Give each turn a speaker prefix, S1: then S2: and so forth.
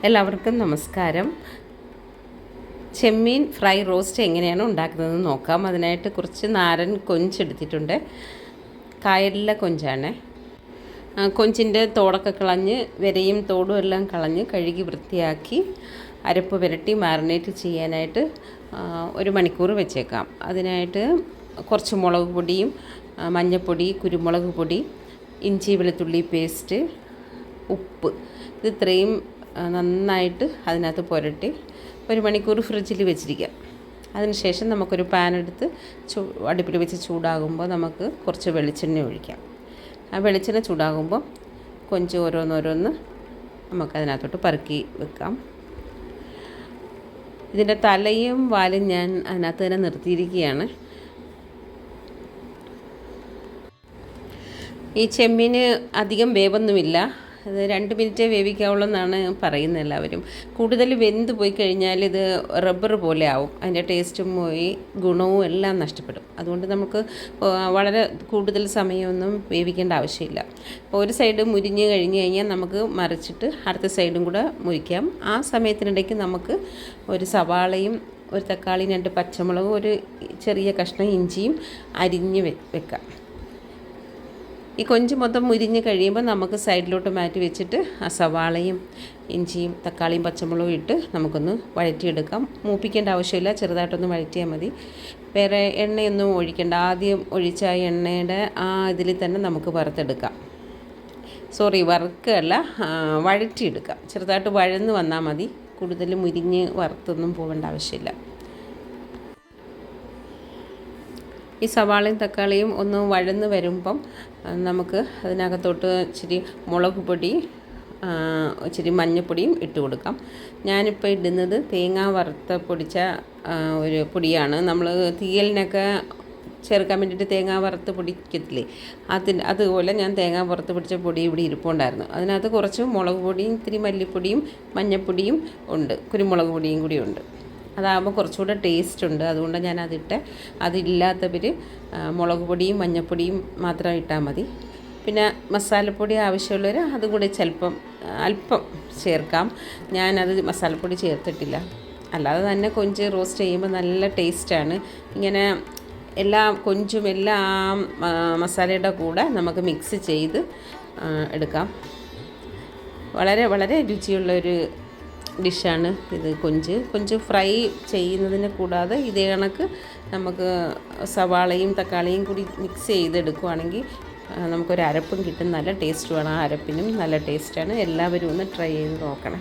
S1: എല്ലാവർക്കും നമസ്കാരം. ചെമ്മീൻ fry roast എങ്ങനെയാണ് ഉണ്ടാക്കുന്നതെന്ന് നോക്കാം. അതിനായിട്ട് കുറച്ച് നാരൻ കൊഞ്ചെടുത്തിട്ടുണ്ട്. കായലിലെ കൊഞ്ചാണ്. കൊഞ്ചിൻ്റെ തോടൊക്കെ കളഞ്ഞ് വിരയും തോടും എല്ലാം കളഞ്ഞ് കഴുകി വൃത്തിയാക്കി അരപ്പ് പുരട്ടി മാറിനേറ്റ് ചെയ്യാനായിട്ട് 1 മണിക്കൂർ വെച്ചേക്കാം. അതിനായിട്ട് കുറച്ച് മുളക് പൊടിയും മഞ്ഞൾപ്പൊടി, കുരുമുളക് പൊടി, ഇഞ്ചി വെളുത്തുള്ളി പേസ്റ്റ്, ഉപ്പ്, ഇത് ഇത്രയും നന്നായിട്ട് അതിനകത്ത് പുരട്ടി 1 മണിക്കൂർ ഫ്രിഡ്ജിൽ വെച്ചിരിക്കാം. അതിനുശേഷം നമുക്കൊരു പാൻ എടുത്ത് അടുപ്പിൽ വെച്ച് ചൂടാകുമ്പോൾ നമുക്ക് കുറച്ച് വെളിച്ചെണ്ണ ഒഴിക്കാം. ആ വെളിച്ചെണ്ണ ചൂടാകുമ്പോൾ കൊഞ്ച് ഓരോന്നോരോന്ന് നമുക്കതിനകത്തോട്ട് പെറുക്കി വെക്കാം. ഇതിൻ്റെ തലയും വാലും ഞാൻ അതിനകത്ത് തന്നെ നിർത്തിയിരിക്കുകയാണ്. ഈ ചെമ്മീന് അധികം വേവൊന്നുമില്ല. അത് 2 മിനിറ്റേ വേവിക്കാവുള്ളൂ എന്നാണ് പറയുന്നത് എല്ലാവരും. കൂടുതൽ വെന്ത് പോയി കഴിഞ്ഞാൽ ഇത് റബ്ബർ പോലെ ആവും. അതിൻ്റെ ടേസ്റ്റും പോയി ഗുണവും എല്ലാം നഷ്ടപ്പെടും. അതുകൊണ്ട് നമുക്ക് വളരെ കൂടുതൽ സമയമൊന്നും വേവിക്കേണ്ട ആവശ്യമില്ല. ഒരു സൈഡ് മുരിഞ്ഞ് കഴിഞ്ഞ് കഴിഞ്ഞാൽ നമുക്ക് മറിച്ചിട്ട് അടുത്ത സൈഡും കൂടെ മുരിക്കാം. ആ സമയത്തിനിടയ്ക്ക് നമുക്ക് ഒരു സവാളയും ഒരു തക്കാളിയും 2 പച്ചമുളകും ഒരു ചെറിയ കഷ്ണം ഇഞ്ചിയും അരിഞ്ഞ് വെക്കാം. ഈ കൊഞ്ച് മൊത്തം മുരിഞ്ഞ് കഴിയുമ്പോൾ നമുക്ക് സൈഡിലോട്ട് മാറ്റി വെച്ചിട്ട് ആ സവാളയും ഇഞ്ചിയും തക്കാളിയും പച്ചമുളകും ഇട്ട് നമുക്കൊന്ന് വഴറ്റിയെടുക്കാം. മൂപ്പിക്കേണ്ട ആവശ്യമില്ല, ചെറുതായിട്ടൊന്ന് വഴറ്റിയാൽ മതി. വേറെ എണ്ണയൊന്നും ഒഴിക്കേണ്ട. ആദ്യം ഒഴിച്ച എണ്ണയുടെ ആ ഇതിൽ തന്നെ നമുക്ക് വറുത്തെടുക്കാം. വറുക്കല്ല, വഴറ്റിയെടുക്കാം. ചെറുതായിട്ട് വഴന്ന് വന്നാൽ മതി. കൂടുതൽ മുരിഞ്ഞ് വറുത്തൊന്നും പോകേണ്ട ആവശ്യമില്ല. ഈ സവാളയും തക്കാളിയും ഒന്ന് വഴന്ന് വരുമ്പം നമുക്ക് അതിനകത്തോട്ട് ഇച്ചിരി മുളക് പൊടി, ഇച്ചിരി മഞ്ഞൾപ്പൊടിയും ഇട്ട് കൊടുക്കാം. ഞാനിപ്പോൾ ഇടുന്നത് തേങ്ങ വറുത്ത് പൊടിച്ച ഒരു പൊടിയാണ്. നമ്മൾ തീയലിനൊക്കെ ചേർക്കാൻ വേണ്ടിയിട്ട് തേങ്ങ വറുത്ത് പൊടിക്കത്തില്ലേ, അതുപോലെ ഞാൻ തേങ്ങ വറുത്ത് പൊടിച്ച പൊടി ഇവിടെ ഇരിപ്പുണ്ടായിരുന്നു. അതിനകത്ത് കുറച്ച് മുളക് പൊടിയും ഇത്തിരി മല്ലിപ്പൊടിയും മഞ്ഞൾപ്പൊടിയും ഉണ്ട്, കുരുമുളക് പൊടിയും കൂടി ഉണ്ട്. അതാകുമ്പോൾ കുറച്ചുകൂടെ ടേസ്റ്റ് ഉണ്ട്. അതുകൊണ്ട് ഞാൻ അതില്ലാത്തവർ മുളക് പൊടിയും മഞ്ഞൾപ്പൊടിയും മാത്രം ഇട്ടാൽ മതി. പിന്നെ മസാലപ്പൊടി ആവശ്യമുള്ളവർ അതും കൂടി അല്പം ചേർക്കാം. ഞാനത് മസാലപ്പൊടി ചേർത്തിട്ടില്ല. അല്ലാതെ തന്നെ കൊഞ്ച് റോസ്റ്റ് ചെയ്യുമ്പോൾ നല്ല ടേസ്റ്റാണ്. ഇങ്ങനെ കൊഞ്ചും എല്ലാം മസാലയുടെ കൂടെ നമുക്ക് മിക്സ് ചെയ്ത് എടുക്കാം. വളരെ വളരെ രുചിയുള്ളൊരു ഡിഷാണ് ഇത്. കൊഞ്ച് ഫ്രൈ ചെയ്യുന്നതിന് കൂടാതെ ഇതേ കണക്ക് നമുക്ക് സവാളയും തക്കാളിയും കൂടി മിക്സ് ചെയ്തെടുക്കുകയാണെങ്കിൽ നമുക്കൊരു അരപ്പും കിട്ടും. നല്ല ടേസ്റ്റുമാണ്. ആ അരപ്പിനും നല്ല ടേസ്റ്റാണ്. എല്ലാവരും ഒന്ന് ട്രൈ ചെയ്ത് നോക്കണം.